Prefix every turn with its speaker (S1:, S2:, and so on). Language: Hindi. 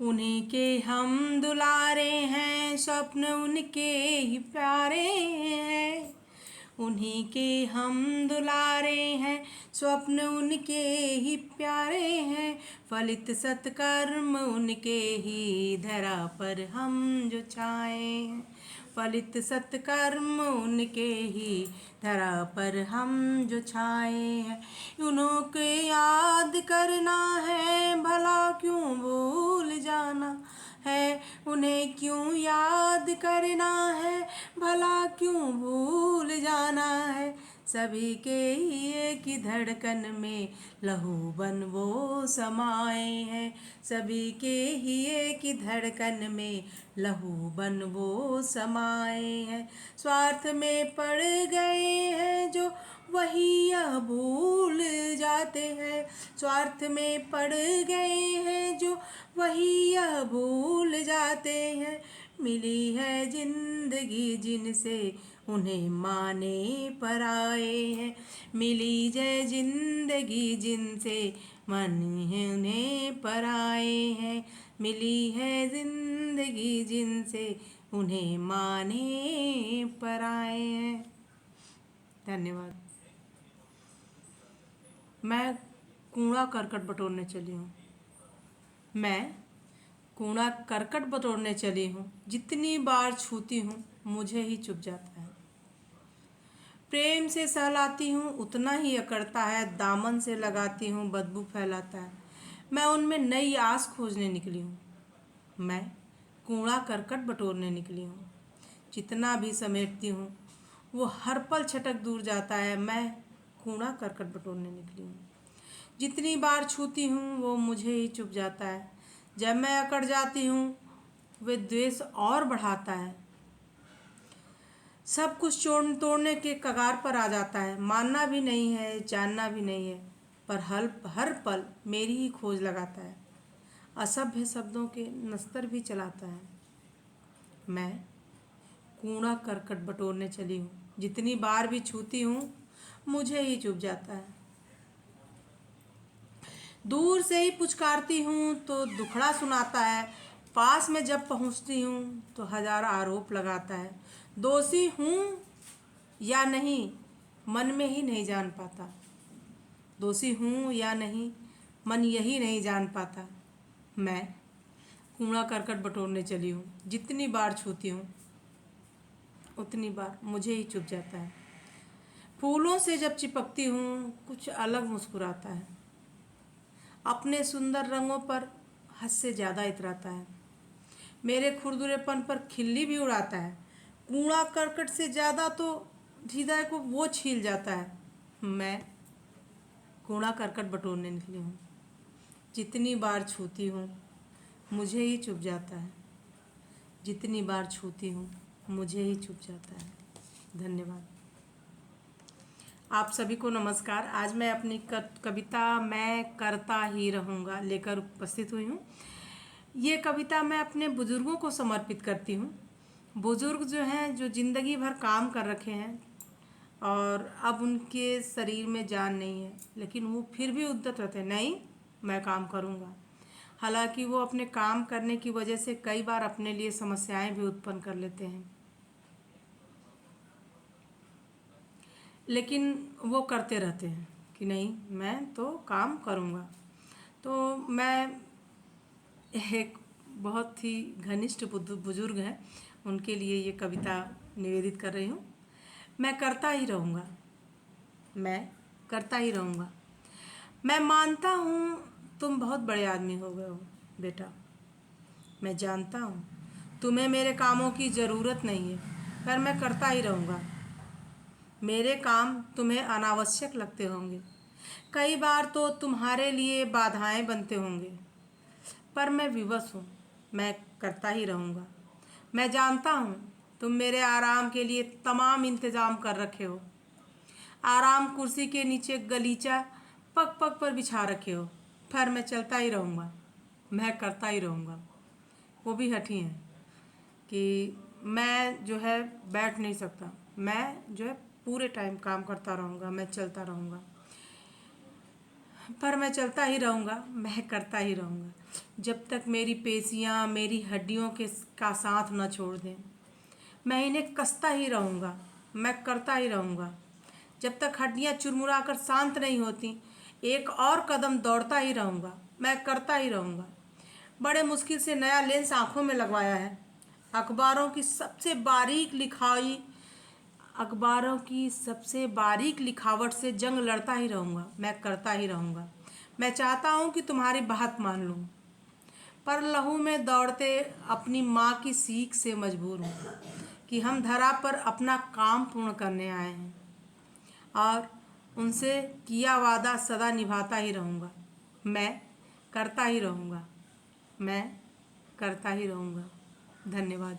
S1: उन्हीं के हम दुलारे हैं, स्वप्न उनके ही प्यारे हैं। उन्हीं के हम दुलारे हैं, स्वप्न उनके ही प्यारे हैं। फलित सत्कर्म उनके ही, धरा पर हम जो छाए हैं। फलित सत्कर्म उनके ही, धरा पर हम जो छाए हैं। उन्हों के याद करना है, भला क्यों भूल जाना है। उन्हें क्यों याद करना है, भला क्यों भूल जाना है। सभी के ही एक ही धड़कन में लहू बन वो समाए हैं। सभी के ही एक ही धड़कन में लहू बन वो समाए हैं। स्वार्थ में पड़ गए हैं जो, वही यह भूल जाते हैं। स्वार्थ में पड़ गए हैं जो, वही यह भूल जाते हैं। मिली है जिंदगी जिनसे, उन्हें माने पर आए हैं। मिली है जिंदगी जिनसे, मन है उन्हें पर आए हैं। मिली है जिंदगी जिनसे, उन्हें माने पर आए हैं। धन्यवाद। मैं कूड़ा करकट बटोरने चली हूँ। मैं कूड़ा करकट बटोरने चली हूँ। जितनी बार छूती हूँ मुझे ही चुभ जाता है। प्रेम से सहलाती हूँ उतना ही अकड़ता है। दामन से लगाती हूँ बदबू फैलाता है। मैं उनमें नई आस खोजने निकली हूँ। मैं कूड़ा करकट बटोरने निकली हूँ। जितना भी समेटती हूँ वो हर पल छटक दूर जाता है। मैं कूड़ा करकट बटोरने निकली हूँ। जितनी बार छूती हूँ वो मुझे ही चुभ जाता है। जब मैं अकड़ जाती हूँ वे द्वेष और बढ़ाता है। सब कुछ तोड़ने के कगार पर आ जाता है। मानना भी नहीं है, जानना भी नहीं है, पर हर पल मेरी ही खोज लगाता है। असभ्य शब्दों के नस्तर भी चलाता है। मैं कूड़ा करकट बटोरने चली हूँ। जितनी बार भी छूती हूँ मुझे ही चुभ जाता है। दूर से ही पुचकारती हूँ तो दुखड़ा सुनाता है। पास में जब पहुँचती हूँ तो हजार आरोप लगाता है। दोषी हूँ या नहीं मन में ही नहीं जान पाता। दोषी हूँ या नहीं मन यही नहीं जान पाता। मैं कूड़ा करकट बटोरने चली हूँ। जितनी बार छूती हूँ उतनी बार मुझे ही चुभ जाता है। फूलों से जब चिपकती हूँ कुछ अलग मुस्कुराता है। अपने सुंदर रंगों पर हद से ज़्यादा इतराता है। मेरे खुरदुरेपन पर खिल्ली भी उड़ाता है। कूड़ा करकट से ज़्यादा तो हृदय को वो छील जाता है। मैं कूड़ा करकट बटोरने निकली हूँ। जितनी बार छूती हूँ मुझे ही चुभ जाता है। जितनी बार छूती हूँ मुझे ही चुभ जाता है। धन्यवाद। आप सभी को नमस्कार। आज मैं अपनी कविता मैं करता ही रहूँगा लेकर उपस्थित हुई हूँ। ये कविता मैं अपने बुज़ुर्गों को समर्पित करती हूँ। बुज़ुर्ग जो हैं, जो ज़िंदगी भर काम कर रखे हैं और अब उनके शरीर में जान नहीं है, लेकिन वो फिर भी उद्यत रहते हैं, नहीं मैं काम करूँगा। हालांकि वो अपने काम करने की वजह से कई बार अपने लिए समस्याएं भी उत्पन्न कर लेते हैं, लेकिन वो करते रहते हैं कि नहीं मैं तो काम करूँगा। तो मैं एक बहुत ही घनिष्ठ बुजुर्ग हैं, उनके लिए ये कविता निवेदित कर रही हूँ। मैं करता ही रहूँगा। मैं करता ही रहूँगा। मैं मानता हूँ तुम बहुत बड़े आदमी हो गए हो बेटा। मैं जानता हूँ तुम्हें मेरे कामों की ज़रूरत नहीं है, पर मैं करता ही रहूँगा। मेरे काम तुम्हें अनावश्यक लगते होंगे, कई बार तो तुम्हारे लिए बाधाएं बनते होंगे, पर मैं विवश हूँ। मैं करता ही रहूँगा। मैं जानता हूँ तुम मेरे आराम के लिए तमाम इंतज़ाम कर रखे हो। आराम कुर्सी के नीचे गलीचा पग पग पर बिछा रखे हो, पर मैं चलता ही रहूँगा। मैं करता ही रहूँगा। वो भी हठी हैं कि मैं जो है बैठ नहीं सकता, मैं जो है पूरे टाइम काम करता रहूँगा, मैं चलता रहूँगा। पर मैं चलता ही रहूँगा, मैं करता ही रहूँगा जब तक मेरी पेशियाँ मेरी हड्डियों के का साथ न छोड़ दें। मैं इन्हें कसता ही रहूँगा, मैं करता ही रहूँगा जब तक हड्डियाँ चुरमुरा कर शांत नहीं होती। एक और कदम दौड़ता ही रहूँगा, मैं करता ही रहूँगा। बड़े मुश्किल से नया लेंस आँखों में लगवाया है। अखबारों की सबसे बारीक लिखावट से जंग लड़ता ही रहूँगा, मैं करता ही रहूँगा। मैं चाहता हूँ कि तुम्हारी बात मान लूँ, पर लहू में दौड़ते अपनी माँ की सीख से मजबूर हूँ कि हम धरा पर अपना काम पूर्ण करने आए हैं और उनसे किया वादा सदा निभाता ही रहूँगा। मैं करता ही रहूँगा, मैं करता ही रहूँगा। धन्यवाद।